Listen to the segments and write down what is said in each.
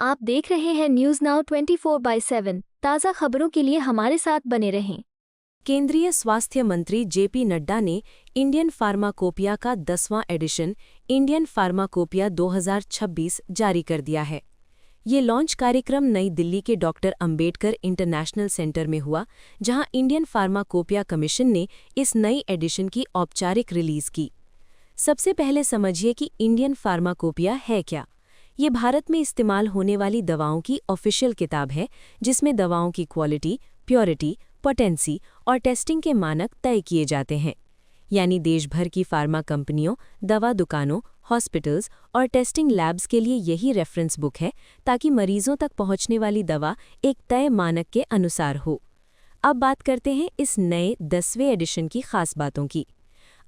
आप देख रहे हैं न्यूज नाउ 24/7। ताज़ा खबरों के लिए हमारे साथ बने रहें। केंद्रीय स्वास्थ्य मंत्री जेपी नड्डा ने इंडियन फार्माकोपिया का 10वां एडिशन इंडियन फार्माकोपिया 2026 जारी कर दिया है। ये लॉन्च कार्यक्रम नई दिल्ली के डॉक्टर अंबेडकर इंटरनेशनल सेंटर में हुआ, जहां इंडियन फार्माकोपिया कमीशन ने इस नई एडिशन की औपचारिक रिलीज की। सबसे पहले समझिए कि इंडियन फार्माकोपिया है क्या। ये भारत में इस्तेमाल होने वाली दवाओं की ऑफिशियल किताब है, जिसमें दवाओं की क्वालिटी, प्योरिटी, पोटेंसी और टेस्टिंग के मानक तय किए जाते हैं। यानी देश भर की फार्मा कंपनियों, दवा दुकानों, हॉस्पिटल्स और टेस्टिंग लैब्स के लिए यही रेफरेंस बुक है, ताकि मरीजों तक पहुंचने वाली दवा एक तय मानक के अनुसार हो। अब बात करते हैं इस नए 10वें एडिशन की खास बातों की।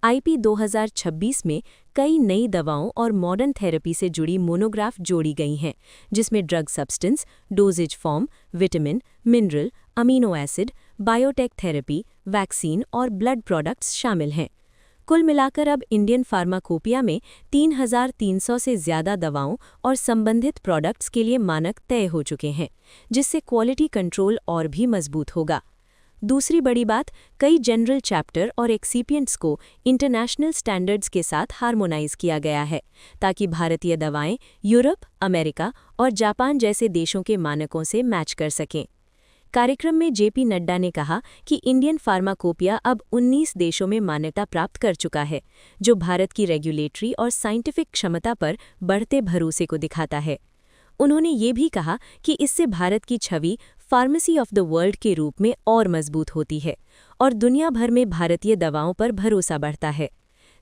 आईपी 2026 में कई नई दवाओं और मॉडर्न थेरेपी से जुड़ी मोनोग्राफ जोड़ी गई हैं, जिसमें drug substance, doses form, vitamin, mineral, amino acid, biotech therapy, vaccine और ब्लड प्रोडक्ट्स शामिल हैं। कुल मिलाकर अब इंडियन फार्माकोपिया में 3,300 से ज़्यादा दवाओं और संबंधित प्रोडक्ट्स के लिए मानक तय हो चुके हैं, जिससे क्वालिटी कंट्रोल और भी मजबूत होगा। दूसरी बड़ी बात, कई जनरल चैप्टर और एक्सिपिएंट्स को इंटरनेशनल स्टैंडर्ड्स के साथ हार्मोनाइज किया गया है, ताकि भारतीय दवाएं यूरोप, अमेरिका और जापान जैसे देशों के मानकों से मैच कर सकें। कार्यक्रम में जेपी नड्डा ने कहा कि इंडियन फार्माकोपिया अब 19 देशों में मान्यता प्राप्त कर चुका है, जो भारत की रेगुलेटरी और साइंटिफिक क्षमता पर बढ़ते भरोसे को दिखाता है। उन्होंने ये भी कहा कि इससे भारत की छवि फार्मेसी ऑफ द वर्ल्ड के रूप में और मजबूत होती है और दुनिया भर में भारतीय दवाओं पर भरोसा बढ़ता है।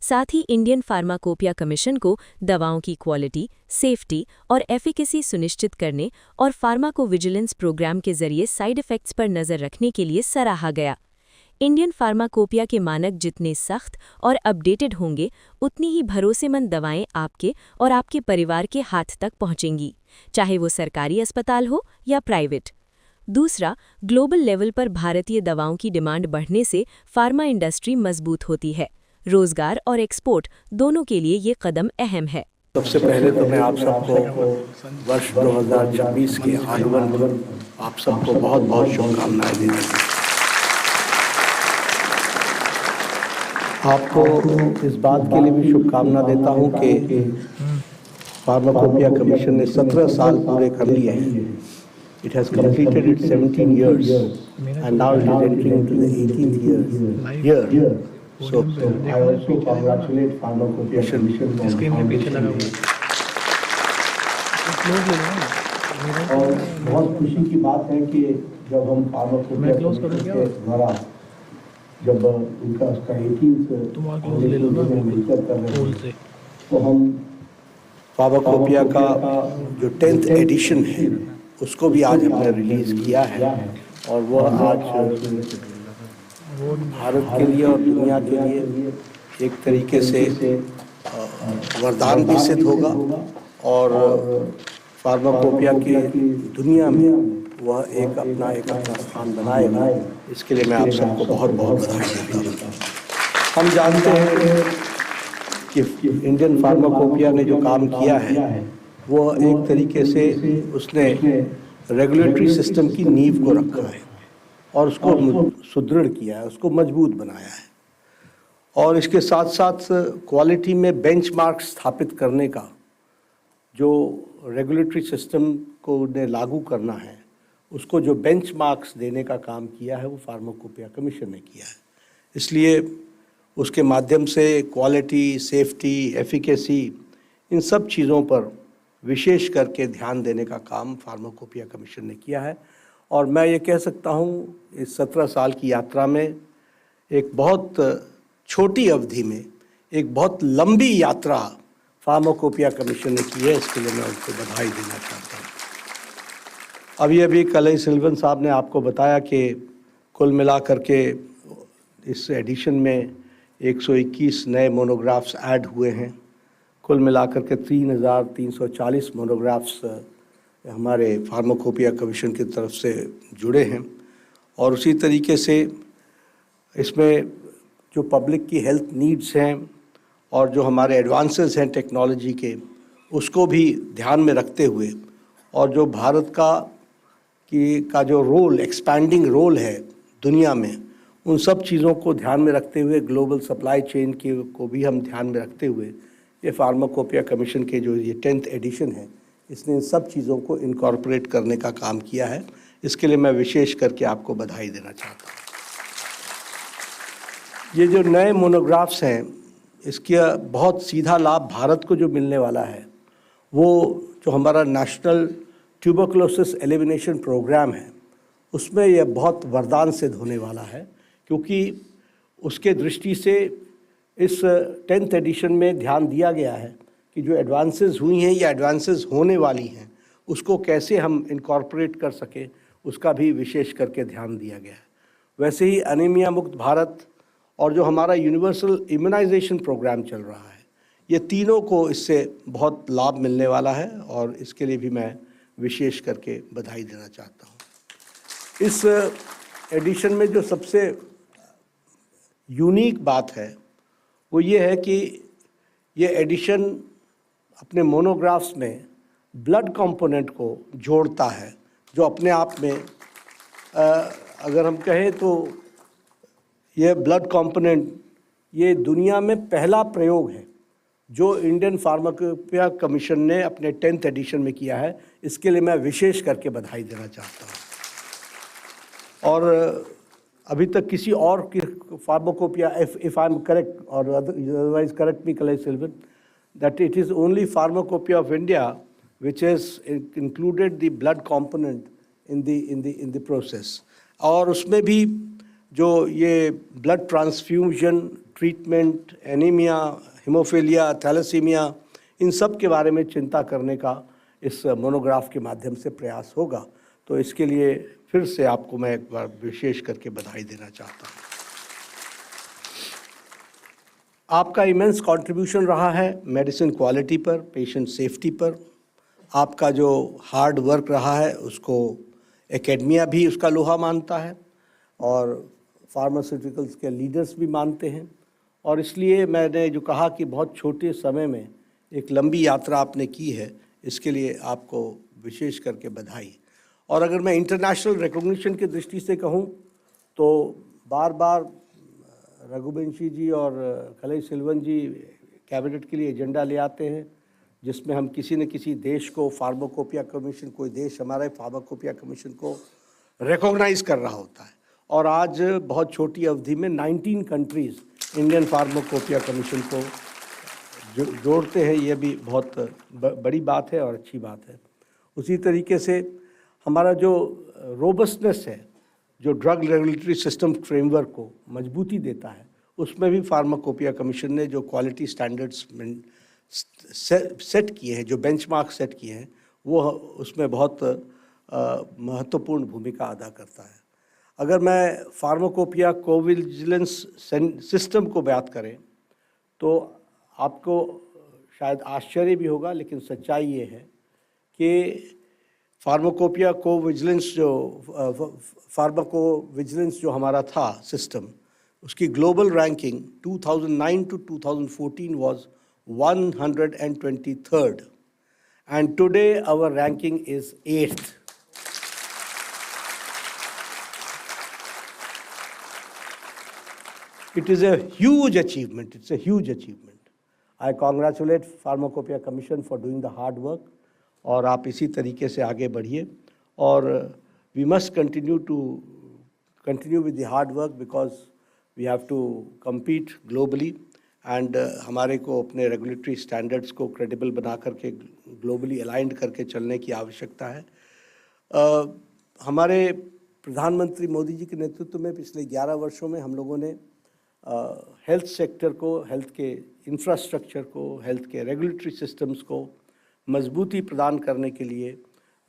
साथ ही इंडियन फार्माकोपिया कमीशन को दवाओं की क्वालिटी, सेफ्टी और एफिकेसी सुनिश्चित करने और फार्माकोविजिलेंस प्रोग्राम के जरिए साइड इफेक्ट्स पर नज़र रखने के लिए सराहा गया। इंडियन फार्माकोपिया के मानक जितने सख्त और अपडेटेड होंगे, उतनी ही भरोसेमंद दवाएं आपके और आपके परिवार के हाथ तक पहुंचेंगी, चाहे वो सरकारी अस्पताल हो या प्राइवेट। दूसरा, ग्लोबल लेवल पर भारतीय दवाओं की डिमांड बढ़ने से फार्मा इंडस्ट्री मजबूत होती है। रोजगार और एक्सपोर्ट दोनों के लिए ये कदम अहम है। सबसे पहले तो मैं आप सबको वर्ष 2026 के आगमन पर आप सबको बहुत बहुत शुभकामनाएं देता हूँ। आपको इस बात के लिए भी शुभकामना देता हूँ कि फार्माकोपिया कमीशन ने 17 साल पूरे कर लिए हैं। It has completed its 17 years and now it is entering into the 18th year. So I also congratulate Pharmacopeia Commission on foundation day. और बहुत खुशी की बात है कि जब हम फार्माकोपिया के द्वारा जब उनका उसका 18th मिलकर कर रहे हैं, तो हम फार्माकोपिया का जो 10th एडिशन है उसको भी आज हमने रिलीज किया है और वह आज भारत के लिए और दुनिया के लिए एक तरीके से वरदान भी सिद्ध होगा और फार्माकोपिया की दुनिया में वह एक अपना स्थान बनाएगा। इसके लिए मैं आप सबको बहुत बहुत बधाई देता हूँ। हम जानते हैं कि इंडियन फार्माकोपिया ने जो काम किया है वो एक तरीके से उसने रेगुलेटरी सिस्टम की नींव को रखा है और उसको सुदृढ़ किया है, उसको मजबूत बनाया है और इसके साथ साथ क्वालिटी में बेंचमार्क स्थापित करने का जो रेगुलेटरी सिस्टम को ने लागू करना है, उसको जो बेंचमार्क्स देने का काम किया है वो फार्माकोपिया कमीशन ने किया है। इसलिए उसके माध्यम से क्वालिटी, सेफ्टी, एफिकेसी, इन सब चीज़ों पर विशेष करके ध्यान देने का काम फार्माकोपिया कमीशन ने किया है और मैं ये कह सकता हूँ इस 17 साल की यात्रा में एक बहुत छोटी अवधि में एक बहुत लंबी यात्रा फार्माकोपिया कमीशन ने की है। इसके लिए मैं उनको बधाई देना चाहता हूँ। अभी कलई सिल्वन साहब ने आपको बताया कि कुल मिलाकर के इस एडिशन में 121 नए मोनोग्राफ्स ऐड हुए हैं। कुल मिलाकर के 3,340 मोनोग्राफ्स हमारे फार्माकोपिया कमीशन की तरफ से जुड़े हैं और उसी तरीके से इसमें जो पब्लिक की हेल्थ नीड्स हैं और जो हमारे एडवांसेस हैं टेक्नोलॉजी के, उसको भी ध्यान में रखते हुए और जो भारत का जो रोल, एक्सपैंडिंग रोल है दुनिया में, उन सब चीज़ों को ध्यान में रखते हुए, ग्लोबल सप्लाई चेन को भी हम ध्यान में रखते हुए, ये फार्माकोपिया कमीशन के जो ये 10th एडिशन है, इसने इन सब चीज़ों को इनकॉर्पोरेट करने का काम किया है। इसके लिए मैं विशेष करके आपको बधाई देना चाहता हूँ। ये जो नए मोनोग्राफ्स हैं, इसका बहुत सीधा लाभ भारत को जो मिलने वाला है, वो जो हमारा नेशनल ट्यूबरकुलोसिस एलिमिनेशन प्रोग्राम है, उसमें यह बहुत वरदान सिद्ध होने वाला है, क्योंकि उसके दृष्टि से इस 10th एडिशन में ध्यान दिया गया है कि जो एडवांसेस हुई हैं या एडवांसेस होने वाली हैं, उसको कैसे हम इनकॉर्पोरेट कर सकें, उसका भी विशेष करके ध्यान दिया गया है। वैसे ही एनीमिया मुक्त भारत और जो हमारा यूनिवर्सल इम्यूनाइजेशन प्रोग्राम चल रहा है, ये तीनों को इससे बहुत लाभ मिलने वाला है और इसके लिए भी मैं विशेष करके बधाई देना चाहता हूँ। इस एडिशन में जो सबसे यूनिक बात है वो ये है कि ये एडिशन अपने मोनोग्राफ्स में ब्लड कंपोनेंट को जोड़ता है, जो अपने आप में अगर हम कहें तो ये ब्लड कंपोनेंट ये दुनिया में पहला प्रयोग है जो इंडियन फार्माकोपिया कमीशन ने अपने 10th एडिशन में किया है। इसके लिए मैं विशेष करके बधाई देना चाहता हूँ। और अभी तक किसी और की pharmacopoeia, if I am correct और अदरवाइज करेक्ट मी कलेश सिल्वन, that it is only Pharmacopoeia of India which has included the blood component in the process। और उसमें भी जो ये blood transfusion treatment, anaemia, haemophilia, thalassaemia, इन सब के बारे में चिंता करने का इस मोनोग्राफ के माध्यम से प्रयास होगा। तो इसके लिए फिर से आपको मैं एक बार विशेष करके बधाई देना चाहता हूँ। आपका इमेंस कंट्रीब्यूशन रहा है मेडिसिन क्वालिटी पर, पेशेंट सेफ्टी पर। आपका जो हार्ड वर्क रहा है उसको एकेडमिया भी उसका लोहा मानता है और फार्मास्यूटिकल्स के लीडर्स भी मानते हैं। और इसलिए मैंने जो कहा कि बहुत छोटे समय में एक लंबी यात्रा आपने की है, इसके लिए आपको विशेष करके बधाई। और अगर मैं इंटरनेशनल रिकॉग्निशन की दृष्टि से कहूँ तो बार बार रघुवंशी जी और कलेश सिल्वन जी कैबिनेट के लिए एजेंडा ले आते हैं जिसमें हम किसी न किसी देश को फार्माकोपिया कमीशन, कोई देश हमारे फार्माकोपिया कमीशन को रिकॉग्नाइज कर रहा होता है। और आज बहुत छोटी अवधि में 19 कंट्रीज़ इंडियन फार्माकोपिया कमीशन को जोड़ते हैं। ये भी बहुत बड़ी बात है और अच्छी बात है। उसी तरीके से हमारा जो रोबस्टनेस है, जो ड्रग रेगुलेटरी सिस्टम फ्रेमवर्क को मजबूती देता है, उसमें भी फार्माकोपिया कमीशन ने जो क्वालिटी स्टैंडर्ड्स सेट किए हैं, जो बेंचमार्क सेट किए हैं, वो उसमें बहुत महत्वपूर्ण भूमिका अदा करता है। अगर मैं फार्माकोपिया कोविजिलेंस सिस्टम को बात करें तो आपको शायद आश्चर्य भी होगा, लेकिन सच्चाई ये है कि फार्माकोविजिलेंस जो हमारा था सिस्टम, उसकी global ranking 2009 to 2014 was 123rd and today our ranking is 8th। It is a huge achievement. It's a huge achievement. I congratulate Pharmacopoeia Commission for doing the hard work। और आप इसी तरीके से आगे बढ़िए और we must continue with the hard work because we have to compete globally and हमारे को अपने रेगुलेटरी स्टैंडर्ड्स को क्रेडिबल बना करके ग्लोबली अलाइंड करके चलने की आवश्यकता है। हमारे प्रधानमंत्री मोदी जी के नेतृत्व में पिछले 11 वर्षों में हम लोगों ने हेल्थ सेक्टर को, हेल्थ के इंफ्रास्ट्रक्चर को, हेल्थ के रेगुलेटरी सिस्टम्स को मजबूती प्रदान करने के लिए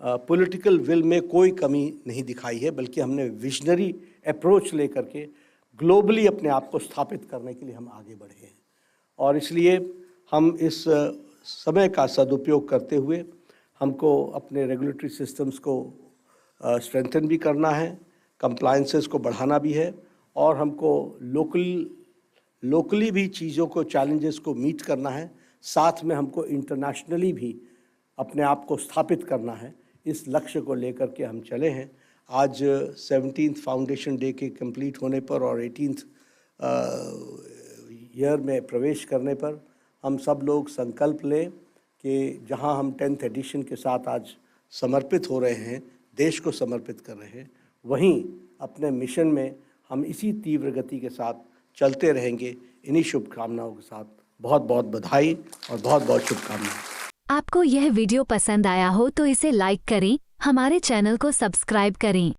पॉलिटिकल विल में कोई कमी नहीं दिखाई है, बल्कि हमने विजनरी अप्रोच लेकर के ग्लोबली अपने आप को स्थापित करने के लिए हम आगे बढ़े हैं। और इसलिए हम इस समय का सदुपयोग करते हुए हमको अपने रेगुलेटरी सिस्टम्स को स्ट्रेंथन भी करना है, कंप्लायंसेस को बढ़ाना भी है और हमको लोकली भी चीज़ों को, चैलेंजेस को मीट करना है। साथ में हमको इंटरनेशनली भी अपने आप को स्थापित करना है। इस लक्ष्य को लेकर के हम चले हैं। आज 17th फाउंडेशन डे के कंप्लीट होने पर और 18th ईयर में प्रवेश करने पर हम सब लोग संकल्प लें कि जहां हम 10th एडिशन के साथ आज समर्पित हो रहे हैं, देश को समर्पित कर रहे हैं, वहीं अपने मिशन में हम इसी तीव्र गति के साथ चलते रहेंगे। इन्हीं शुभकामनाओं के साथ बहुत बहुत बधाई और बहुत बहुत शुभकामनाएं। आपको यह वीडियो पसंद आया हो तो इसे लाइक करें, हमारे चैनल को सब्सक्राइब करें।